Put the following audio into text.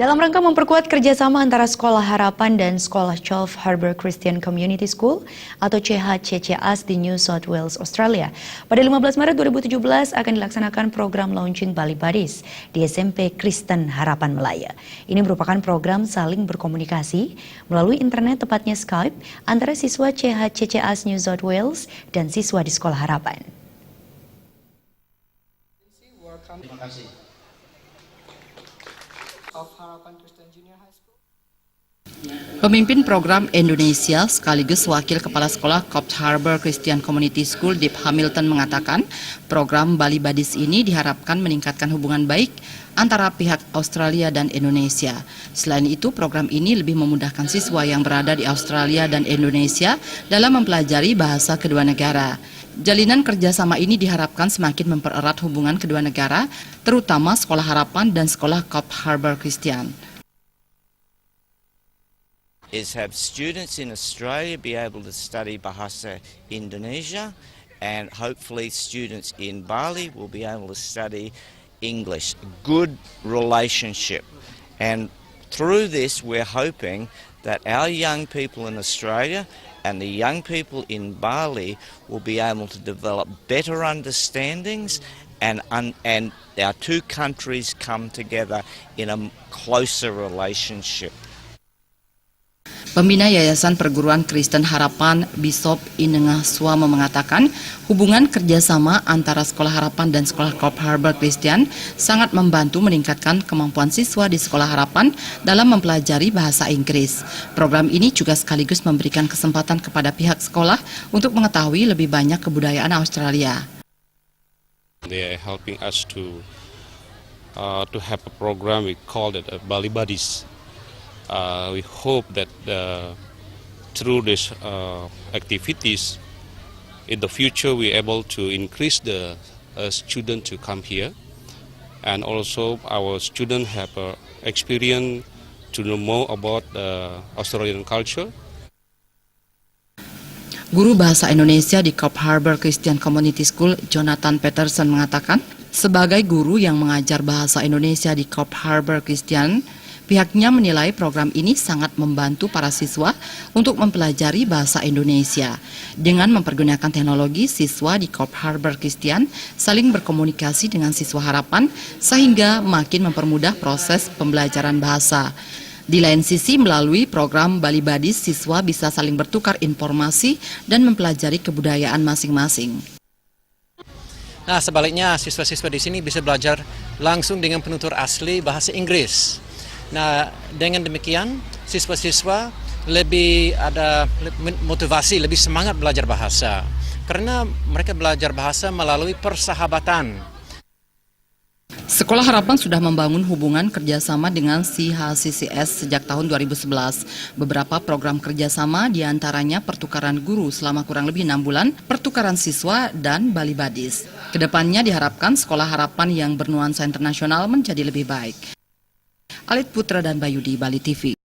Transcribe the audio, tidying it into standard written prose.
Dalam rangka memperkuat kerjasama antara Sekolah Harapan dan Sekolah Chalf Harbour Christian Community School atau CHCCAS di New South Wales, Australia, pada 15 Maret 2017 akan dilaksanakan program launching Bali Buddies di SMP Kristen Harapan Melaya. Ini merupakan program saling berkomunikasi melalui internet, tepatnya Skype, antara siswa CHCCAS New South Wales dan siswa di Sekolah Harapan. Terima kasih. Pemimpin program Indonesia sekaligus wakil kepala sekolah Coffs Harbour Christian Community School Deep Hamilton mengatakan program Bali Buddies ini diharapkan meningkatkan hubungan baik antara pihak Australia dan Indonesia. Selain itu, program ini lebih memudahkan siswa yang berada di Australia dan Indonesia dalam mempelajari bahasa kedua negara. Jalinan kerjasama ini diharapkan semakin mempererat hubungan kedua negara, terutama Sekolah Harapan dan Sekolah Coffs Harbour Christian. Is have students in Australia be able to study Bahasa Indonesia, and hopefully students in Bali will be able to study English. Good relationship, and through this we're hoping that our young people in Australia and the young people in Bali will be able to develop better understandings, and our two countries come together in a closer relationship. Pembina Yayasan Perguruan Kristen Harapan, Bishop Inengah Suama mengatakan hubungan kerjasama antara Sekolah Harapan dan Sekolah Coffs Harbour Christian sangat membantu meningkatkan kemampuan siswa di Sekolah Harapan dalam mempelajari bahasa Inggris. Program ini juga sekaligus memberikan kesempatan kepada pihak sekolah untuk mengetahui lebih banyak kebudayaan Australia. They are helping us to have a program we call it Bali Buddies. We hope that through these activities, in the future we're able to increase the student to come here, and also our students have experience to know more about Australian culture. Guru Bahasa Indonesia di Coffs Harbour Christian Community School, Jonathan Peterson mengatakan, sebagai guru yang mengajar bahasa Indonesia di Coffs Harbour Christian, pihaknya menilai program ini sangat membantu para siswa untuk mempelajari bahasa Indonesia. Dengan mempergunakan teknologi, siswa di Coffs Harbour Christian saling berkomunikasi dengan siswa harapan sehingga makin mempermudah proses pembelajaran bahasa. Di lain sisi, melalui program Bali Buddies, siswa bisa saling bertukar informasi dan mempelajari kebudayaan masing-masing. Nah, sebaliknya siswa-siswa di sini bisa belajar langsung dengan penutur asli bahasa Inggris. Nah, dengan demikian siswa-siswa lebih ada motivasi, lebih semangat belajar bahasa. Karena mereka belajar bahasa melalui persahabatan. Sekolah Harapan sudah membangun hubungan kerjasama dengan CHCCS sejak tahun 2011. Beberapa program kerjasama diantaranya pertukaran guru selama kurang lebih 6 bulan, pertukaran siswa, dan Bali Buddies. Kedepannya diharapkan Sekolah Harapan yang bernuansa internasional menjadi lebih baik. Alit Putra dan Bayu di Bali TV.